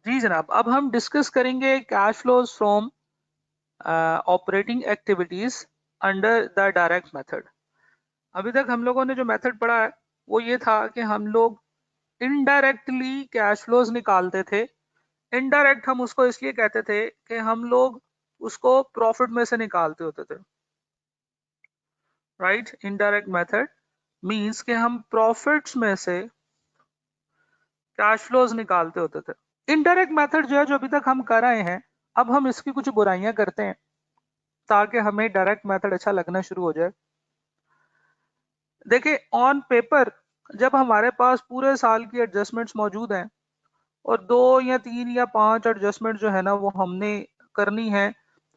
जी जनाब, अब हम डिस्कस करेंगे cash flows from operating activities under the direct method. अभी तक हम लोगों ने जो मेथड पढ़ा है वो ये था कि हम लोग इनडायरेक्टली कैश फ्लोज निकालते थे। इनडायरेक्ट हम उसको इसलिए कहते थे कि हम लोग उसको प्रॉफिट में से निकालते होते थे। राइट, इनडायरेक्ट मेथड मींस कि हम प्रॉफिट्स में से कैश फ्लोज निकालते होते थे। इनडायरेक्ट मेथड जो है, जो अभी तक हम कर रहे हैं, अब हम इसकी कुछ बुराइयां करते हैं ताकि हमें डायरेक्ट मेथड अच्छा लगना शुरू हो जाए। देखिए, ऑन पेपर जब हमारे पास पूरे साल की एडजस्टमेंट्स मौजूद हैं और 2 या 3 या 5 एडजस्टमेंट जो है ना वो हमने करनी है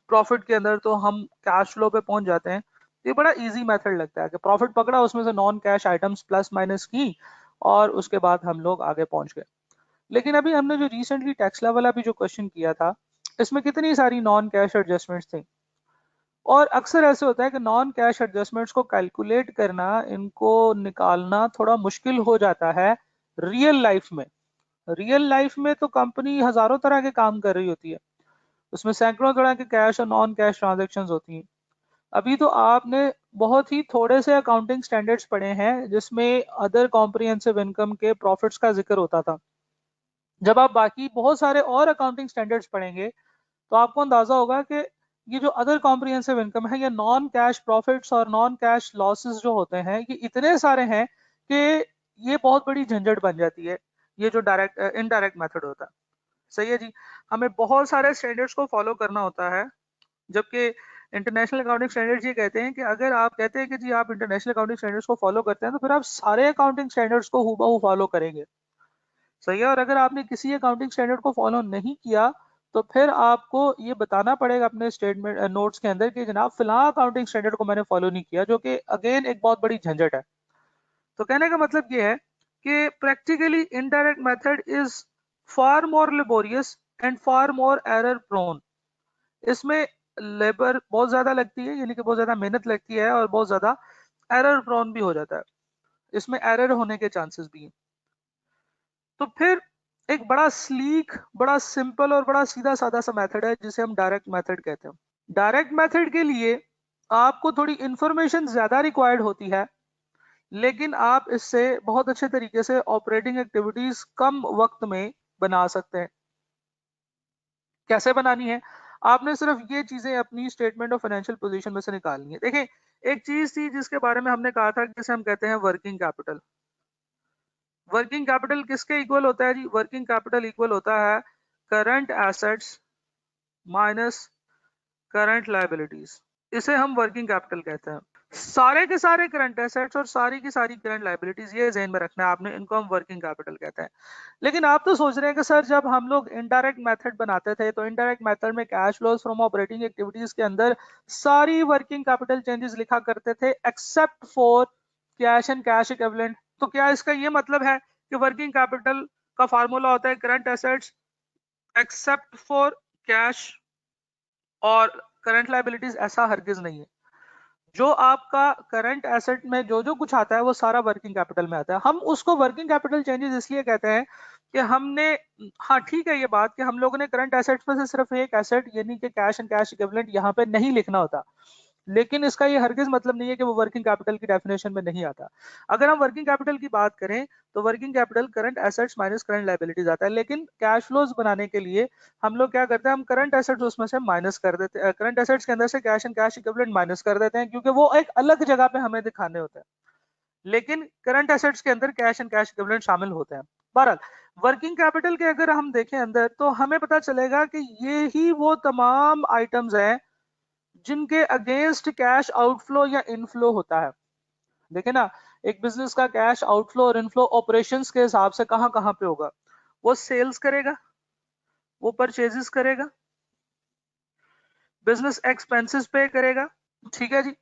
प्रॉफिट के अंदर, तो हम कैश फ्लो पे पहुंच जाते हैं। ये बड़ा इजी मेथड लगता है कि प्रॉफिट पकड़ा, उसमें से non cash items plus minus की और उसके बाद हम लोग आगे पहुंच गए। लेकिन अभी हमने जो रिसेंटली टेक्सला वाला भी जो क्वेश्चन किया था, इसमें कितनी सारी नॉन कैश एडजस्टमेंट्स थी और अक्सर ऐसे होता है कि नॉन कैश एडजस्टमेंट्स को कैलकुलेट करना, इनको निकालना थोड़ा मुश्किल हो जाता है रियल लाइफ में। रियल लाइफ में तो कंपनी हजारों तरह के काम कर रही होती है, उसमें सैकड़ों तरह के कैश और नॉन कैश ट्रांजैक्शंस होती हैं। अभी तो आपने बहुत ही थोड़े से अकाउंटिंग स्टैंडर्ड्स पढ़े हैं जिसमें अदर कॉम्प्रिहेंसिव इनकम के प्रॉफिट्स का जिक्र होता था। जब आप बाकी बहुत सारे और अकाउंटिंग स्टैंडर्ड्स पढ़ेंगे तो आपको अंदाजा होगा कि ये जो अदर कॉम्प्रिहेंसिव इनकम है, ये नॉन कैश प्रॉफिट्स और नॉन कैश लॉसेस जो होते हैं, ये इतने सारे हैं कि ये बहुत बड़ी झंझट बन जाती है। ये जो डायरेक्ट इनडायरेक्ट मेथड होता है, सही है जी, हमें बहुत सारे स्टैंडर्ड्स को फॉलो करना होता है। जबकि इंटरनेशनल अकाउंटिंग स्टैंडर्ड्स ये कहते हैं कि अगर आप कहते हैं कि जी आप इंटरनेशनल अकाउंटिंग स्टैंडर्ड्स को फॉलो करते हैं तो फिर आप सारे अकाउंटिंग स्टैंडर्ड्स को हूबहू फॉलो करेंगे। सही है, और अगर आपने किसी अकाउंटिंग स्टैंडर्ड को फॉलो नहीं किया तो फिर आपको ये बताना पड़ेगा अपने स्टेटमेंट नोट्स के अंदर कि जनाब फिलहाल अकाउंटिंग स्टैंडर्ड को मैंने फॉलो नहीं किया, जो कि अगेन एक बहुत बड़ी झंझट है। तो कहने का मतलब ये है कि practically indirect method is far more laborious and far more error prone. इसमें लेबर बहुत ज्यादा लगती है, यानी कि बहुत ज्यादा मेहनत लगती है और बहुत ज्यादा एरर प्रोन भी हो जाता है, इसमें एरर होने के चांसेस भी हैं। तो फिर एक बड़ा स्लीक, बड़ा सिंपल और बड़ा सीधा साधा सा मेथड है जिसे हम डायरेक्ट मेथड कहते हैं। डायरेक्ट मेथड के लिए आपको थोड़ी इंफॉर्मेशन ज्यादा रिक्वायर्ड होती है, लेकिन आप इससे बहुत अच्छे तरीके से ऑपरेटिंग एक्टिविटीज कम वक्त में बना सकते हैं। कैसे बनानी है? आपने सिर्फ ये चीजें अपनी स्टेटमेंट ऑफ फाइनेंशियल पोजीशन में से निकालनी है। देखिए, एक चीज थी जिसके बारे में हमने कहा था, जिसे हम कहते हैं वर्किंग कैपिटल। वर्किंग कैपिटल किसके इक्वल होता है जी? वर्किंग कैपिटल इक्वल होता है current assets minus current liabilities. इसे हम वर्किंग कैपिटल कहते हैं। सारे के सारे करंट एसेट्स और सारी की सारी करंट लायबिलिटीज, ये ध्यान में रखना है आपने, इनको हम वर्किंग कैपिटल कहते हैं। लेकिन आप तो सोच रहे हैं कि सर जब हम लोग इनडायरेक्ट मेथड बनाते थे तो इनडायरेक्ट मेथड में cash flows from operating activities के अंदर सारी वर्किंग कैपिटल चेंजेस लिखा करते थे except for cash and cash equivalent. तो क्या इसका ये मतलब है कि वर्किंग कैपिटल का फार्मूला होता है current assets except for cash और करंट लायबिलिटीज? ऐसा हरगिज नहीं है। जो आपका करंट एसेट में जो जो कुछ आता है वो सारा वर्किंग कैपिटल में आता है। हम उसको वर्किंग कैपिटल चेंजेस इसलिए कहते हैं कि हमने, हाँ ठीक है ये बात कि हम लोगों ने करंट एसेट्स में से सिर्फ एक एसेट यानी कि कैश एंड कैश इक्विवेलेंट यहाँ पे नहीं लिखना होता, लेकिन इसका ये हरगिज मतलब नहीं है कि वो वर्किंग कैपिटल की डेफिनेशन में नहीं आता। अगर हम वर्किंग कैपिटल की बात करें तो working capital current assets minus current liabilities आता है, लेकिन कैश फ्लोज बनाने के लिए हम लोग क्या करते हैं, हम करंट एसेट्स उसमें से माइनस कर देते हैं, करंट एसेट्स के अंदर से cash and cash equivalent minus कर देते हैं, क्योंकि वो एक अलग जगह पे हमें दिखाने होते हैं। लेकिन करंट एसेट्स के अंदर कैश एंड कैश इक्विवेलेंट शामिल होते हैं। बहरहाल, वर्किंग कैपिटल के अगर हम देखें अंदर तो हमें पता चलेगा कि ये ही वो तमाम आइटम्स हैं जिनके अगेंस्ट कैश आउटफ्लो या इनफ्लो होता है। देखे ना, एक बिजनेस का कैश आउटफ्लो और इनफ्लो ऑपरेशंस के हिसाब से कहां कहां पे होगा। वो सेल्स करेगा, वो परचेजेस करेगा, बिजनेस एक्सपेंसेस पे करेगा, ठीक है जी,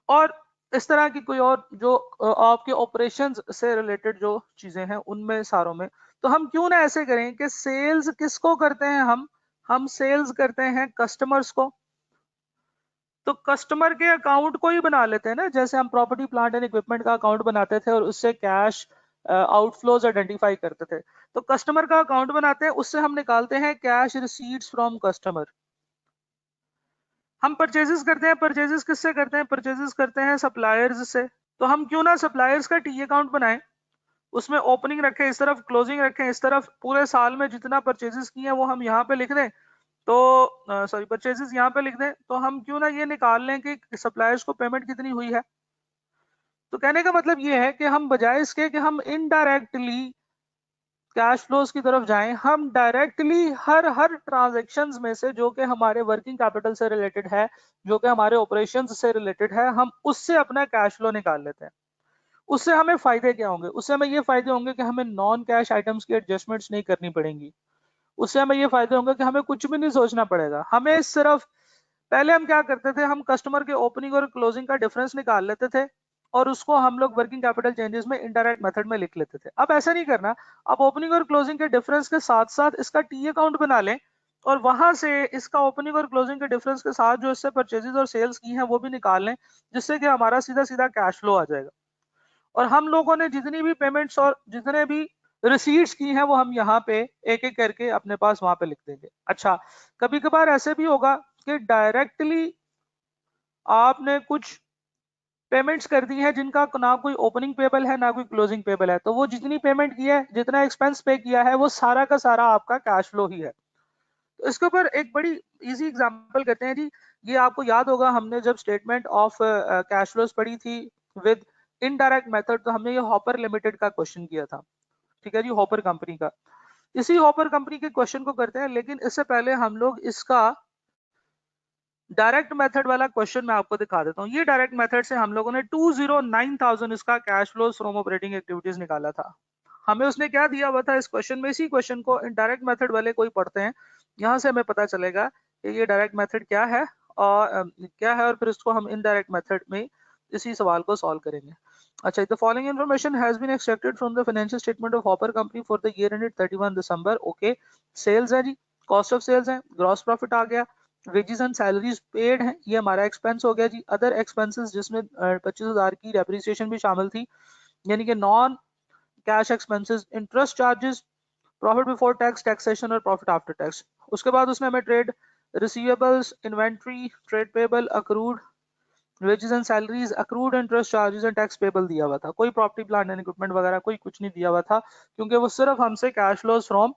और इस तरह की कोई और जो आपके ऑपरेशंस से रिलेटेड जो चीजें हैं उनमें सारों में। तो हम क्यों ना ऐसे करें कि सेल्स किसको करते हैं? हम सेल्स करते हैं कस्टमर्स को। तो कस्टमर के अकाउंट को ही बना लेते हैं ना, जैसे हम प्रॉपर्टी प्लांट एंड इक्विपमेंट का अकाउंट बनाते थे और उससे कैश आउटफ्लोज आइडेंटिफाई करते थे। तो कस्टमर का अकाउंट बनाते हैं, उससे हम निकालते हैं कैश रिसीट्स फ्रॉम कस्टमर। हम परचेजेस करते हैं, परचेजेस किससे करते हैं? परचेजेस करते हैं सप्लायर्स से। तो हम क्यों ना सप्लायर्स का टी अकाउंट बनाएं, उसमें ओपनिंग रखें इस तरफ, क्लोजिंग रखें इस तरफ, पूरे साल में जितना परचेजेस किए हैं वो हम यहाँ पे लिख दें। तो सॉरी, परचेजेस यहाँ पे लिख दें, तो हम क्यों ना ये निकाल लें कि सप्लायर्स को पेमेंट कितनी हुई है। तो कहने का मतलब ये है कि हम बजाय इसके कि हम इनडायरेक्टली कैश फ्लोज की तरफ जाएं, हम डायरेक्टली हर ट्रांजैक्शंस में से जो कि हमारे वर्किंग कैपिटल से रिलेटेड है, जो कि हमारे ऑपरेशंस से रिलेटेड है, हम उससे अपना कैश फ्लो निकाल लेते हैं। उससे हमें फायदे क्या होंगे? उससे हमें ये फायदे होंगे कि हमें नॉन कैश आइटम्स की एडजस्टमेंट्स नहीं करनी पड़ेंगी। उससे हमें ये फायदे होंगे कि हमें कुछ भी नहीं सोचना पड़ेगा। हमें सिर्फ, पहले हम क्या करते थे, हम कस्टमर के ओपनिंग और क्लोजिंग का डिफरेंस निकाल लेते थे और उसको हम लोग वर्किंग कैपिटल चेंजेस में इनडायरेक्ट मेथड में लिख लेते थे। अब ऐसा नहीं करना, अब ओपनिंग और क्लोजिंग के डिफरेंस के साथ साथ इसका टी अकाउंट बना लें और वहां से इसका ओपनिंग और क्लोजिंग के डिफरेंस के साथ जो इससे परचेजेस और सेल्स की हैं वो भी निकाल लें, जिससे कि हमारा सीधा सीधा कैश फ्लो आ जाएगा। और हम लोगों ने जितनी भी पेमेंट्स और जितने भी रिसीट्स की हैं वो हम यहाँ पे एक एक करके अपने पास वहां पे लिख देंगे। अच्छा, कभी कभार ऐसे भी होगा कि डायरेक्टली आपने कुछ पेमेंट्स कर दी है जिनका ना कोई ओपनिंग पेबल है ना कोई क्लोजिंग पेबल है, तो वो जितनी पेमेंट की है, जितना एक्सपेंस पे किया है, वो सारा का सारा आपका कैश फ्लो ही है। तो इसके ऊपर एक बड़ी इजी एग्जांपल करते हैं जी। ये आपको याद होगा, हमने जब स्टेटमेंट ऑफ कैश फ्लोज पढ़ी थी विद इनडायरेक्ट मेथड, तो हमने ये हॉपर लिमिटेड का क्वेश्चन किया था। ठीक है जी, हॉपर कंपनी का। इसी हॉपर कंपनी के क्वेश्चन को करते हैं, लेकिन इससे पहले हम लोग इसका डायरेक्ट मेथड वाला क्वेश्चन मैं आपको दिखा देता हूँ। ये डायरेक्ट मेथड से हम लोगों ने 209,000 इसका cash flow from operating activities निकाला था। हमें उसने क्या दिया हुआ था इस क्वेश्चन में? इसी क्वेश्चन को डायरेक्ट मेथड वाले कोई पढ़ते हैं, यहाँ से हमें पता चलेगा कि ये डायरेक्ट मेथड क्या है और और फिर इसको हम इनडायरेक्ट मेथड में इसी सवाल को सॉल्व करेंगे। अच्छा, the following information has been extracted from the financial statement of Hopper company for the year ended 31 December. Okay, sales है जी, कॉस्ट ऑफ सेल्स है, ग्रॉस प्रॉफिट आ गया, वेजेस एंड सैलरीज पेड है, ये हमारा एक्सपेंस हो गया जी। अदर एक्सपेंसेस जिसमें 25,000 की डेप्रिसिएशन भी शामिल थी, यानी कि non cash expenses, interest charges, profit before tax, taxation और प्रॉफिट आफ्टर टैक्स। उसके बाद उसने हमें trade receivables, inventory, trade payable, accrued wages and salaries, accrued interest charges and tax payable दिया हुआ था। कोई प्रॉपर्टी प्लांट एंड इक्विपमेंट वगैरह कोई कुछ नहीं दिया हुआ था, क्योंकि वो सिर्फ हमसे cash flows from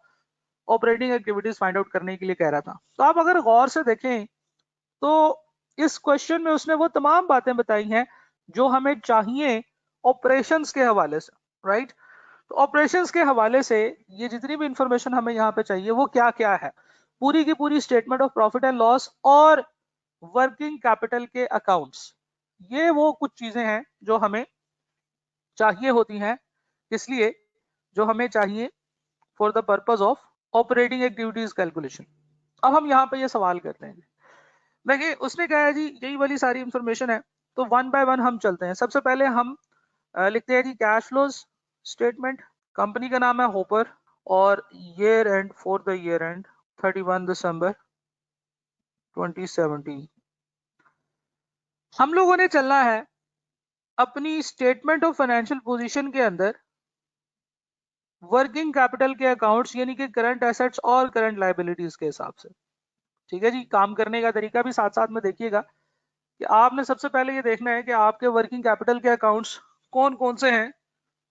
operating activities find out करने के लिए कह रहा था। तो आप अगर गौर से देखें तो इस क्वेश्चन में उसने वो तमाम बातें बताई हैं जो हमें चाहिए ऑपरेशंस के हवाले से, राइट। तो ऑपरेशंस के हवाले से ये जितनी भी इंफॉर्मेशन हमें यहाँ पे चाहिए वो क्या क्या है, पूरी की पूरी statement of profit and loss और वर्किंग कैपिटल के अकाउंट्स, ये वो कुछ चीजें हैं जो हमें चाहिए होती हैं। इसलिए जो हमें चाहिए for the purpose of operating activities calculation. अब हम यहाँ पे ये सवाल करते हैं, देखिए उसने कहा है जी यही वाली सारी इंफॉर्मेशन है, तो वन बाय वन हम चलते हैं। सबसे पहले हम लिखते हैं जी कैश फ्लोज स्टेटमेंट। कंपनी का नाम है होपर और year and for the year and 31 दिसंबर 2017। हम लोगों ने चलना है अपनी स्टेटमेंट ऑफ फाइनेंशियल पोजीशन के अंदर वर्किंग कैपिटल के अकाउंट्स, यानी कि करंट एसेट्स और करंट लायबिलिटीज के हिसाब से। ठीक है जी, काम करने का तरीका भी साथ साथ में देखिएगा कि आपने सबसे पहले ये देखना है कि आपके वर्किंग कैपिटल के अकाउंट्स कौन कौन से हैं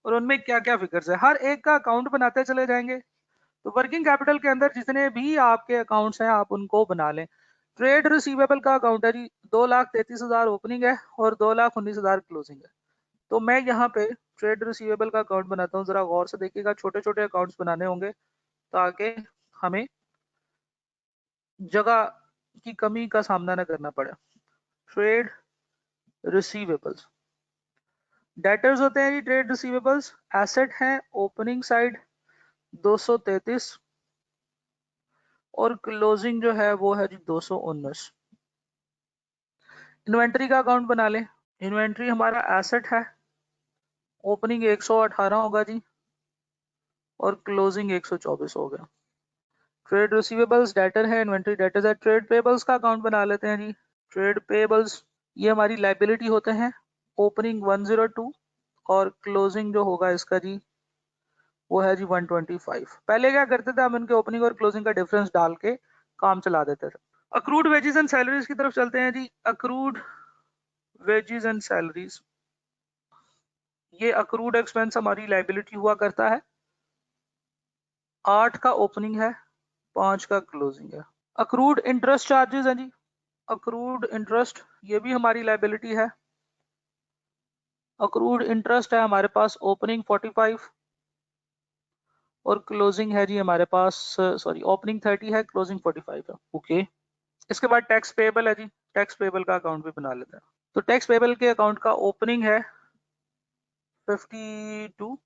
और उनमें क्या क्या फिगर्स है। हर एक का अकाउंट बनाते चले जाएंगे। तो वर्किंग कैपिटल के अंदर जितने भी आपके अकाउंट्स हैं आप उनको बना लें। ट्रेड रिसीवेबल का अकाउंट है जी, 2,33,000 ओपनिंग है और 2,19,000 क्लोजिंग है। तो मैं यहाँ पे ट्रेड रिसीवेबल का अकाउंट बनाता हूँ। जरा गौर से देखिएगा, छोटे छोटे अकाउंट्स बनाने होंगे ताकि हमें जगह की कमी का सामना न करना पड़े। ट्रेड रिसीवेबल्स, डेटर्स होते हैं जी ट्रेड रिसीवेबल्स, एसेट हैं ओपनिंग साइड 233 और क्लोजिंग जो है वो है जी 219। इन्वेंट्री का अकाउंट बना लें। इन्वेंट्री हमारा एसेट है, ओपनिंग 118 होगा जी और क्लोजिंग 124 हो गया। ट्रेड रिसीवेबल्स डेटर है, इन्वेंट्री डेटर्स है। ट्रेड पेबल्स का अकाउंट बना लेते हैं जी। ट्रेड पेबल्स ये हमारी लाइबिलिटी होते हैं, ओपनिंग 102 और क्लोजिंग जो होगा इसका जी वो है जी 125। पहले क्या करते थे, हम इनके ओपनिंग और क्लोजिंग का डिफरेंस डाल के काम चला देते थे। अक्रूड वेजेस एंड सैलरीज की तरफ चलते हैं जी। अक्रूड वेजेस एंड सैलरीज, ये अक्रूड एक्सपेंस हमारी लाइबिलिटी हुआ करता है। 8 का ओपनिंग है, 5 का क्लोजिंग है। अक्रूड इंटरेस्ट चार्जेस है जी। अक्रूड इंटरेस्ट ये भी हमारी लाइबिलिटी है। अक्रूड इंटरेस्ट है हमारे पास ओपनिंग 45 और क्लोजिंग है जी हमारे पास, सॉरी ओपनिंग 30 है, क्लोजिंग 45 है। ओके, इसके बाद टैक्स पेबल है जी। टैक्स पेबल का अकाउंट भी बना लेते हैं। तो टैक्स पेबल के अकाउंट का ओपनिंग है 52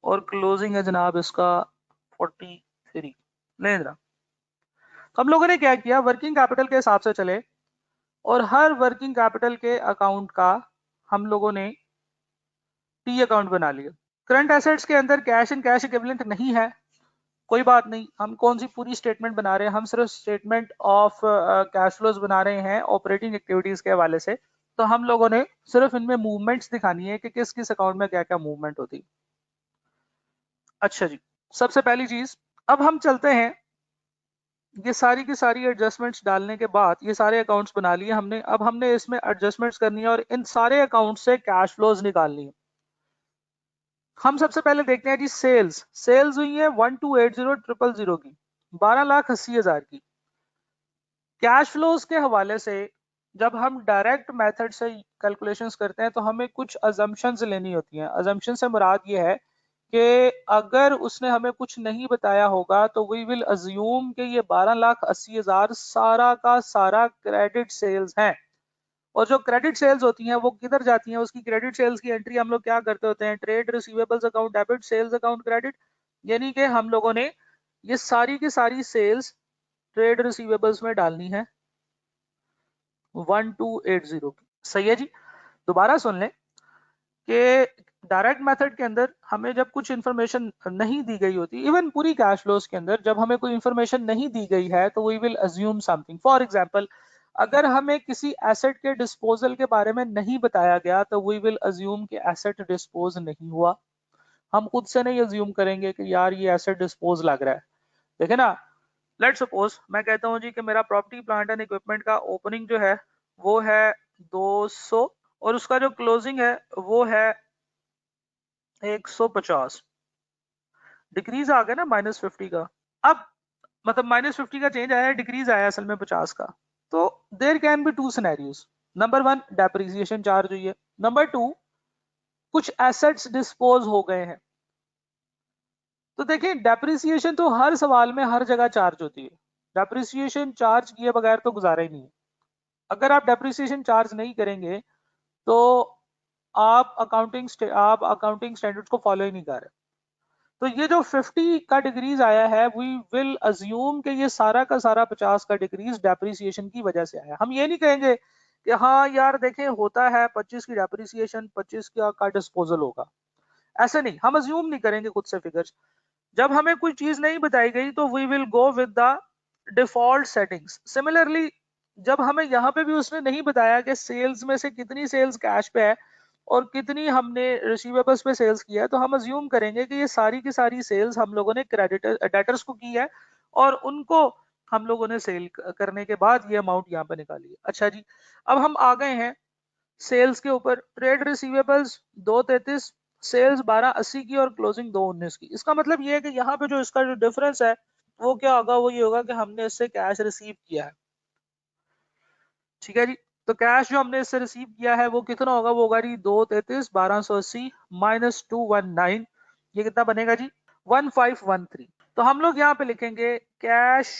और क्लोजिंग है जनाब इसका 43। नहीं जनाब, हम लोगों ने क्या किया, वर्किंग कैपिटल के हिसाब से चले और हर वर्किंग कैपिटल के अकाउंट का हम लोगों ने टी अकाउंट बना लिया। करंट एसेट्स के अंदर कैश एंड कैश इक्विवेलेंट नहीं है, कोई बात नहीं। हम कौन सी पूरी स्टेटमेंट बना रहे हैं, हम सिर्फ स्टेटमेंट ऑफ कैश फ्लोज बना रहे हैं ऑपरेटिंग एक्टिविटीज के हवाले से। तो हम लोगों ने सिर्फ इनमें मूवमेंट्स दिखानी है कि किस किस अकाउंट में क्या क्या मूवमेंट होती। अच्छा जी, सबसे पहली चीज, अब हम चलते हैं, ये सारी की सारी एडजस्टमेंट्स डालने के बाद ये सारे अकाउंट्स बना लिए हमने। अब हमने इसमें एडजस्टमेंट्स करनी है और इन सारे अकाउंट से कैश फ्लोज निकालनी है। हम सबसे पहले देखते हैं जी सेल्स। सेल्स हुई है 1280000 की, 12,80,000 की। कैश फ्लोज के हवाले से जब हम डायरेक्ट मेथड से कैलकुलेशंस करते हैं तो हमें कुछ अजम्पशंस लेनी होती हैं। अजम्पशन से मुराद ये है कि अगर उसने हमें कुछ नहीं बताया होगा तो वी विल अज्यूम कि ये 12,80,000 सारा का सारा क्रेडिट सेल्स हैं। और जो क्रेडिट सेल्स होती हैं वो किधर जाती हैं, उसकी क्रेडिट सेल्स की एंट्री हम लोग क्या करते होते हैं, trade receivables account debit, sales account credit. यानी कि हम लोगों ने ये सारी की सारी सेल्स ट्रेड रिसीवेबल्स में डालनी है 1280 की। सही है जी, दोबारा सुन लें कि डायरेक्ट मेथड के अंदर हमें जब कुछ इंफॉर्मेशन नहीं दी गई होती, इवन पूरी कैश फ्लोज के अंदर जब हमें कोई इंफॉर्मेशन नहीं दी गई है तो we will assume something. For example, अगर हमें किसी एसेट के डिस्पोजल के बारे में नहीं बताया गया तो वी विल अज्यूम कि एसेट डिस्पोज नहीं हुआ। हम खुद से नहीं अज्यूम करेंगे कि यार ये एसेट डिस्पोज लग रहा है। देखे ना, लेट सपोज मैं कहता हूं जी कि मेरा प्रॉपर्टी प्लांट एंड इक्विपमेंट का ओपनिंग जो है वो है 200 और उसका जो क्लोजिंग है वो है 150। डिक्रीज आ गया ना -50 का। अब मतलब -50 का चेंज आया, डिक्रीज आया असल में 50 का। तो there can be two scenarios. Number 1, depreciation charge हुई है। नंबर 2, कुछ एसेट्स डिस्पोज हो गए हैं। तो देखिए, डेप्रिसिएशन तो हर सवाल में हर जगह चार्ज होती है। डेप्रिसिएशन चार्ज किए बगैर तो गुजारा ही नहीं है। अगर आप डेप्रिसिएशन चार्ज नहीं करेंगे तो आप अकाउंटिंग स्टैंडर्ड्स को फॉलो ही नहीं कर रहे। तो ये जो 50 का डिक्रीज आया है, वी विल अज्यूम कि ये सारा का सारा 50 का डिक्रीज डेप्रिसिएशन की वजह से आया। हम ये नहीं कहेंगे कि हाँ यार देखें होता है 25 की डेप्रिसिएशन, 25 का डिस्पोजल होगा। ऐसे नहीं, हम अज्यूम नहीं करेंगे खुद से फिगर्स। जब हमें कोई चीज नहीं बताई गई तो we will go with the default settings. Similarly, जब हमें यहाँ पे भी उसने नहीं बताया कि सेल्स में से कितनी सेल्स कैश पे है और कितनी हमने रिसीवेबल्स पे सेल्स किया है, तो हम अज्यूम करेंगे कि ये सारी की सारी सेल्स हम लोगों ने डेटर्स को की है और उनको हम लोगों ने सेल करने के बाद ये अमाउंट यहाँ पे निकाली है। अच्छा जी, अब हम आ गए हैं सेल्स के ऊपर। ट्रेड रिसीवेबल्स 233, सेल्स 1280 की और क्लोजिंग 219 की। इसका मतलब ये है कि यहाँ पे जो इसका जो डिफरेंस है वो क्या होगा, वो ये होगा कि हमने इससे कैश रिसीव किया है। ठीक है जी, तो कैश जो हमने इससे रिसीव किया है वो कितना होगा, वो होगा जी 233 1280 माइनस 219, ये कितना बनेगा जी 1513। तो हम लोग यहाँ पे लिखेंगे कैश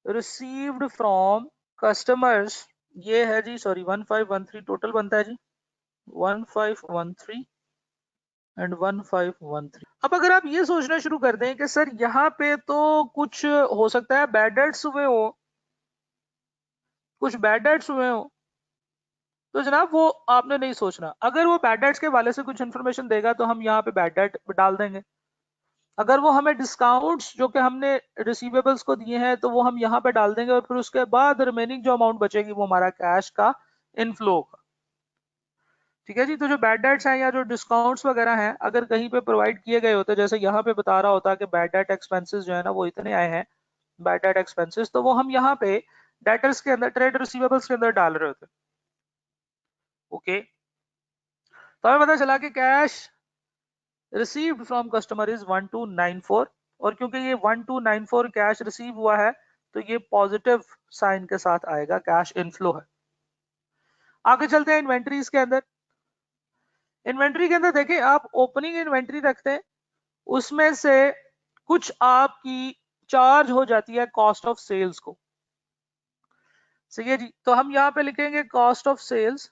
रिसीव्ड फ्रॉम कस्टमर्स, ये है जी, सॉरी 1513 टोटल बनता है जी 1513 एंड 1513। अब अगर आप ये सोचना शुरू कर दें कि सर यहाँ पे तो कुछ हो सकता है बैड डेट्स हुए हो, कुछ बैड डेट्स हुए हो, तो जनाब वो आपने नहीं सोचना। अगर वो बैड डेट्स के वाले से कुछ इन्फॉर्मेशन देगा तो हम यहाँ पे बैड डेट डाल देंगे। अगर वो हमें डिस्काउंट्स जो कि हमने रिसीवेबल्स को दिए हैं तो वो हम यहाँ पे डाल देंगे और फिर उसके बाद रिमेनिंग जो अमाउंट बचेगी वो हमारा कैश का इनफ्लो होगा। ठीक है जी। तो जो बैड डेट्स हैं या जो डिस्काउंट्स वगैरह हैं, अगर कहीं पे प्रोवाइड किए गए होते, जैसे यहाँ पे बता रहा होता कि बैड डेट एक्सपेंसेस जो है ना वो इतने आए हैं, बैड डेट एक्सपेंसेस, तो वो हम यहाँ पे डेटर्स के अंदर, ट्रेड रिसीवेबल्स के अंदर डाल रहे होते। ओके, तो हमें पता चला कि cash received from customer is 1294, और क्योंकि ये 1294 कैश रिसीव हुआ है तो ये पॉजिटिव साइन के साथ आएगा, कैश इनफ्लो है। आगे चलते हैं इन्वेंट्रीज के अंदर। इन्वेंट्री के अंदर देखिए, आप ओपनिंग इन्वेंट्री रखते हैं, उसमें से कुछ आपकी चार्ज हो जाती है कॉस्ट ऑफ सेल्स को। सही है जी। तो हम यहाँ पे लिखेंगे कॉस्ट ऑफ सेल्स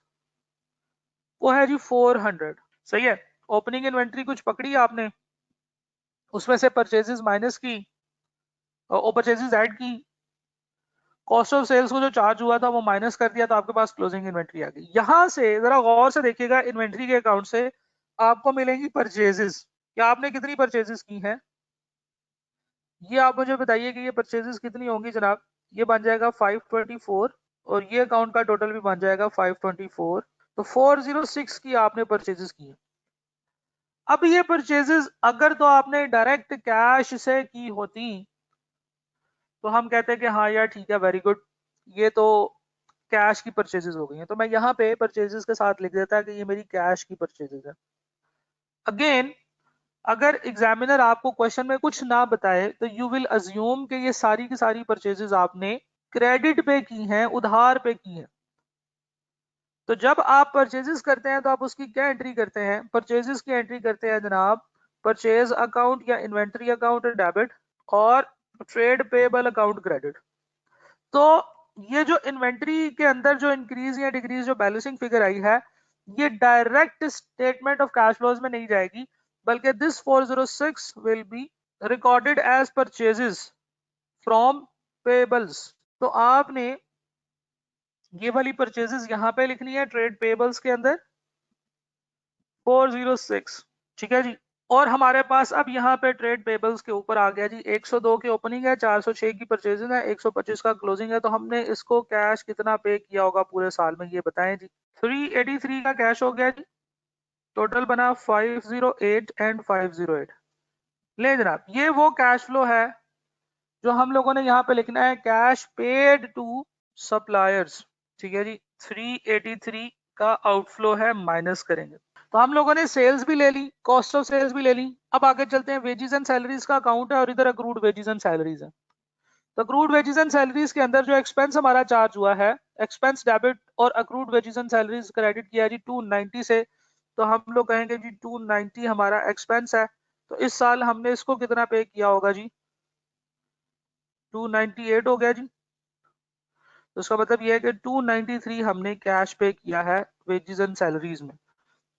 वो है जी 400। सही है। ओपनिंग इन्वेंट्री कुछ पकड़ी आपने, उसमें से परचेजेस माइनस की और परचेजेस ऐड की, कॉस्ट ऑफ सेल्स को जो चार्ज हुआ था वो माइनस कर दिया, तो आपके पास क्लोजिंग इन्वेंट्री आ गई। यहां से जरा गौर से देखिएगा, इन्वेंट्री के अकाउंट से आपको मिलेंगी परचेजेस। क्या आपने कितनी परचेजेस की हैं, ये आप मुझे बताइए कि ये परचेजेस कितनी होंगी जनाब। ये बन जाएगा 524, और ये अकाउंट का टोटल भी बन जाएगा 524। तो 406 की आपने परचेजेस की है। अब ये परचेजेस अगर तो आपने डायरेक्ट कैश से की होती तो हम कहते हैं कि हाँ यार ठीक है, वेरी गुड, ये तो कैश की परचेजेस हो गई हैं, तो मैं यहाँ पे परचेजेस के साथ लिख देता है कि ये मेरी कैश की परचेजेस है। अगेन, अगर एग्जामिनर आपको क्वेश्चन में कुछ ना बताए तो यू विल अज्यूम कि ये सारी की सारी परचेजेस आपने क्रेडिट पे की हैं, उधार पे की हैं। तो जब आप परचेजेस करते हैं तो आप उसकी क्या एंट्री करते हैं, परचेजेस की एंट्री करते हैं जनाब परचेज अकाउंट या इन्वेंट्री अकाउंट डेबिट, और ट्रेड पेबल अकाउंट क्रेडिट। तो ये जो इन्वेंट्री के अंदर जो इंक्रीज या डिक्रीज जो बैलेंसिंग फिगर आई है, ये direct statement of cash flows में नहीं जाएगी, बल्कि this 406 will be recorded as purchases from payables. तो आपने ये वाली परचेजेस यहां पे लिखनी है ट्रेड पेबल्स के अंदर 406। ठीक है जी। और हमारे पास अब यहाँ पे ट्रेड पेबल्स के ऊपर आ गया जी 102 की ओपनिंग है, 406 की परचेजिंग है, 125 का क्लोजिंग है। तो हमने इसको कैश कितना पे किया होगा पूरे साल में, ये बताएं जी। 383 का कैश हो गया जी, टोटल बना 508 एंड 508। ले जनाब, ये वो कैश फ्लो है जो हम लोगों ने यहाँ पे लिखना है, कैश पेड टू सप्लायर्स। ठीक है जी। 383 का आउटफ्लो है, माइनस करेंगे। तो हम लोगों ने सेल्स भी ले ली, कॉस्ट ऑफ सेल्स भी ले ली। अब आगे चलते हैं, वेजेस एंड सैलरीज का अकाउंट है और इधर अक्रूड वेजेस एंड सैलरीज है। तो अक्रूड वेजेस एंड सैलरीज के अंदर जो एक्सपेंस हमारा चार्ज हुआ है, एक्सपेंस डेबिट और accrued wages and salaries credit किया जी 290 से। तो हम लोग कहेंगे जी 290 हमारा एक्सपेंस है। तो इस साल हमने इसको कितना पे किया होगा जी, 298 हो गया जी। तो इसका मतलब ये है कि 293 हमने कैश पे किया है वेजेस एंड सैलरीज में।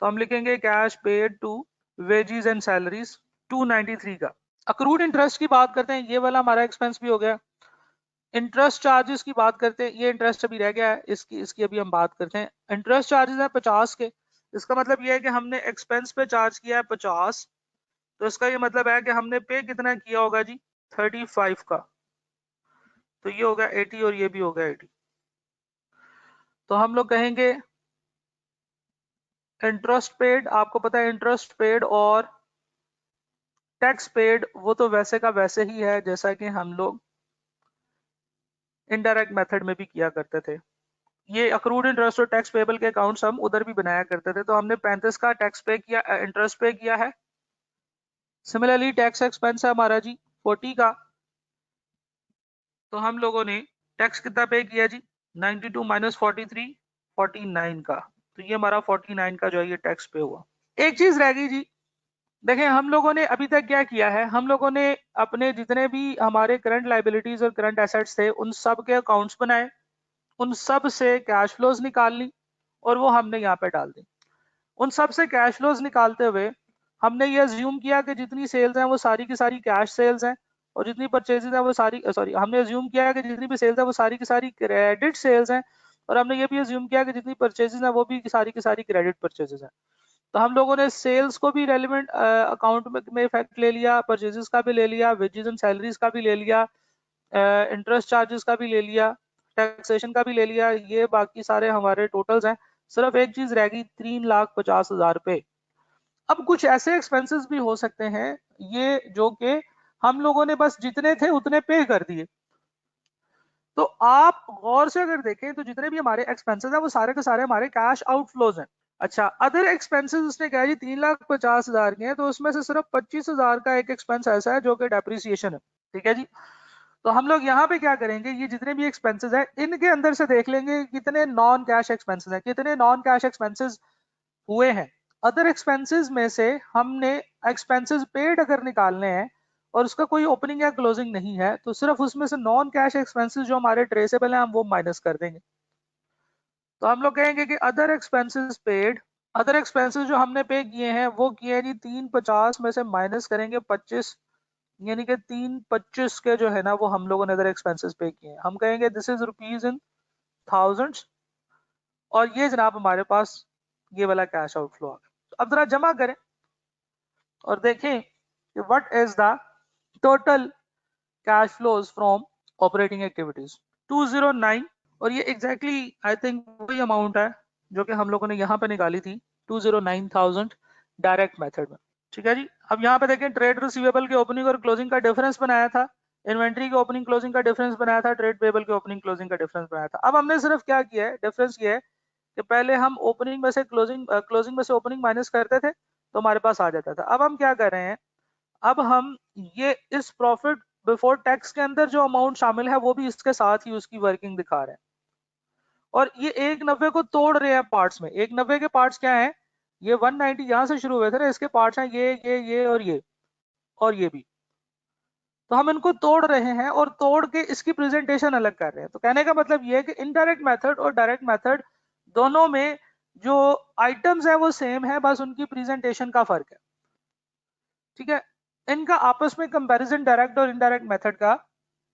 तो हम लिखेंगे cash paid to wages and salaries 293 का। अक्रूड इंटरेस्ट की बात करते हैं, ये वाला हमारा एक्सपेंस भी हो गया। इंटरेस्ट चार्जेस की बात करते हैं, ये इंटरेस्ट अभी रह गया है, इसकी इसकी अभी हम बात करते हैं। इंटरेस्ट चार्जेस है 50 के। इसका मतलब ये है कि हमने एक्सपेंस पे चार्ज किया है 50, तो इसका ये मतलब है कि हमने पे कितना किया होगा जी 35 का। तो ये होगा 80 और ये भी होगा 80। तो हम लोग कहेंगे इंटरेस्ट पेड, आपको पता है इंटरेस्ट पेड और टैक्स पेड वो तो वैसे का वैसे ही है जैसा कि हम लोग इनडायरेक्ट मेथड में भी किया करते थे। ये अक्रूड इंटरेस्ट और टैक्स पेबल के अकाउंट्स हम उधर भी बनाया करते थे। तो हमने 35 का टैक्स पे किया, इंटरेस्ट पे किया है। सिमिलरली टैक्स एक्सपेंस है हमारा जी 40 का। तो हम लोगों ने टैक्स कितना पे किया जी 92 माइनस 43, 49 का। तो ये हमारा 49 का जो है ये टैक्स पे हुआ। एक चीज रह गई जी, देखें हम लोगों ने अभी तक क्या किया है, हम लोगों ने अपने जितने भी हमारे करंट लाइबिलिटीज और करंट एसेट्स थे उन सब के अकाउंट्स बनाए, उन सब से कैश फ्लोज निकाल ली और वो हमने यहाँ पे डाल दी। उन सब से कैश फ्लोज निकालते हुए हमने ये अज्यूम किया कि जितनी सेल्स हैं वो सारी की सारी कैश सेल्स हैं, और जितनी परचेजेज है वो सारी सॉरी हमने अज्यूम किया है कि जितनी भी सेल्स है वो सारी की सारी क्रेडिट सेल्स हैं, और हमने ये भी अज्यूम किया कि जितनी परचेजेज है वो भी सारी की सारी क्रेडिट परचेजेज हैं। तो हम लोगों ने सेल्स को भी रेलिवेंट अकाउंट में इफेक्ट ले लिया, परचेजेस का भी ले लिया, वेजेस एंड सैलरीज का भी ले लिया, इंटरेस्ट चार्जेस का भी ले लिया, टैक्सेशन का भी ले लिया, ये बाकी सारे हमारे टोटल्स हैं। सिर्फ एक चीज रह गई 3,50,000 रुपए। अब कुछ ऐसे एक्सपेंसेस भी हो सकते हैं ये जो कि हम लोगों ने बस जितने थे उतने पे कर दिए। तो आप गौर से अगर देखें तो जितने भी हमारे एक्सपेंसेस हैं वो सारे के सारे हमारे कैश आउटफ्लोज हैं। अच्छा, अदर एक्सपेंसेस उसने कहा जी 3,50,000 के हैं, तो उसमें से सिर्फ 25,000 का एक एक्सपेंस ऐसा है जो कि डेप्रिसिएशन है। ठीक है जी। तो हम लोग यहाँ पे क्या करेंगे, ये जितने भी एक्सपेंसेस हैं इनके अंदर से देख लेंगे कितने नॉन कैश एक्सपेंसेस हैं, कितने नॉन कैश एक्सपेंसेस हुए हैं। अदर एक्सपेंसेस में से हमने एक्सपेंसेस पेड अगर निकालने हैं और उसका कोई ओपनिंग या क्लोजिंग नहीं है तो सिर्फ उसमें से नॉन कैश एक्सपेंसेस जो हमारे ट्रेसेबल हैं हम वो माइनस कर देंगे। तो हम लोग कहेंगे कि other expenses paid, other expenses जो हमने पे किए हैं वो किए जी 350 में से माइनस करेंगे 25, यानी कि 325 के जो है ना वो हम लोगों ने अदर एक्सपेंसेस पे किए हैं। हम कहेंगे this is rupees in thousands, और ये जनाब हमारे पास ये वाला कैश आउटफ्लो आ गया। तो अब जरा जमा करें और देखें कि what is the total cash flows from operating activities 209। और ये एग्जैक्टली आई थिंक वही अमाउंट है जो कि हम लोगों ने यहाँ पे निकाली थी 209,000 डायरेक्ट मेथड में। ठीक है जी। अब यहाँ पे देखें ट्रेड रिसीवेबल के ओपनिंग और क्लोजिंग का डिफरेंस बनाया था, इन्वेंट्री के ओपनिंग क्लोजिंग का डिफरेंस बनाया था, ट्रेड पेबल के ओपनिंग क्लोजिंग का डिफरेंस बनाया था। अब हमने सिर्फ क्या किया है, डिफरेंस किया है कि पहले हम ओपनिंग में से क्लोजिंग में से ओपनिंग माइनस करते थे तो हमारे पास आ जाता था। अब हम क्या कर रहे हैं, अब हम ये इस प्रॉफिट बिफोर टैक्स के अंदर जो अमाउंट शामिल है वो भी इसके साथ ही उसकी वर्किंग दिखा रहे हैं। और ये 190 को तोड़ रहे हैं पार्ट्स में। 190 के पार्ट्स क्या है, ये 190 यहां से शुरू हुए थे ना, इसके पार्ट्स हैं ये और ये भी। तो हम इनको तोड़ रहे हैं और तोड़ के इसकी प्रेजेंटेशन अलग कर रहे हैं। तो कहने का मतलब ये है कि इनडायरेक्ट मेथड और डायरेक्ट मेथड दोनों में जो आइटम्स है वो सेम है, बस उनकी प्रेजेंटेशन का फर्क है। ठीक है। इनका आपस में कंपैरिजन डायरेक्ट और इनडायरेक्ट मेथड का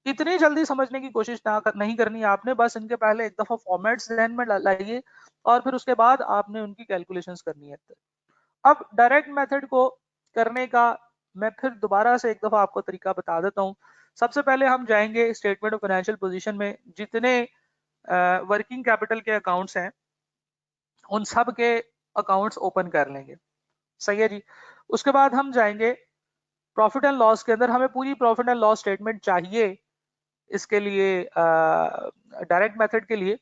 इतनी जल्दी समझने की कोशिश नहीं करनी है आपने, बस इनके पहले एक दफा फॉर्मेट्स ध्यान में लाइए और फिर उसके बाद आपने उनकी कैलकुलेशंस करनी है। अब डायरेक्ट मेथड को करने का मैं फिर दोबारा से एक दफा आपको तरीका बता देता हूँ। सबसे पहले हम जाएंगे स्टेटमेंट ऑफ फाइनेंशियल पोजीशन में, जितने वर्किंग कैपिटल के अकाउंट्स हैं उन सब के अकाउंट्स ओपन कर लेंगे। सही है जी। उसके बाद हम जाएंगे प्रॉफिट एंड लॉस के अंदर, हमें पूरी प्रॉफिट एंड लॉस स्टेटमेंट चाहिए इसके लिए डायरेक्ट मेथड के लिए।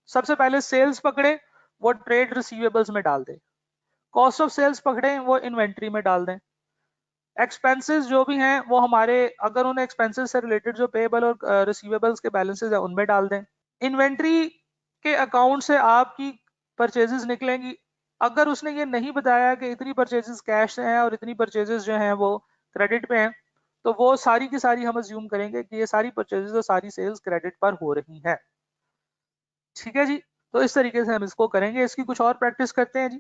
सबसे पहले सेल्स पकड़े वो ट्रेड रिसीवेबल्स में डाल दें, कॉस्ट ऑफ सेल्स पकड़े वो इन्वेंट्री में डाल दें, एक्सपेंसेस जो भी हैं वो हमारे अगर उन एक्सपेंसेस से रिलेटेड जो पेबल और रिसीवेबल्स के बैलेंसेस है उनमें डाल दें। इन्वेंट्री के अकाउंट से आपकी परचेजेस निकलेंगी। अगर उसने ये नहीं बताया कि इतनी परचेजेस कैश से हैं और इतनी परचेजेस जो हैं वो क्रेडिट पे हैं, तो वो सारी की सारी हम अज्यूम करेंगे कि ये सारी परचेजेस और सारी सेल्स क्रेडिट पर हो रही हैं। ठीक है जी। तो इस तरीके से हम इसको करेंगे। इसकी कुछ और प्रैक्टिस करते हैं जी।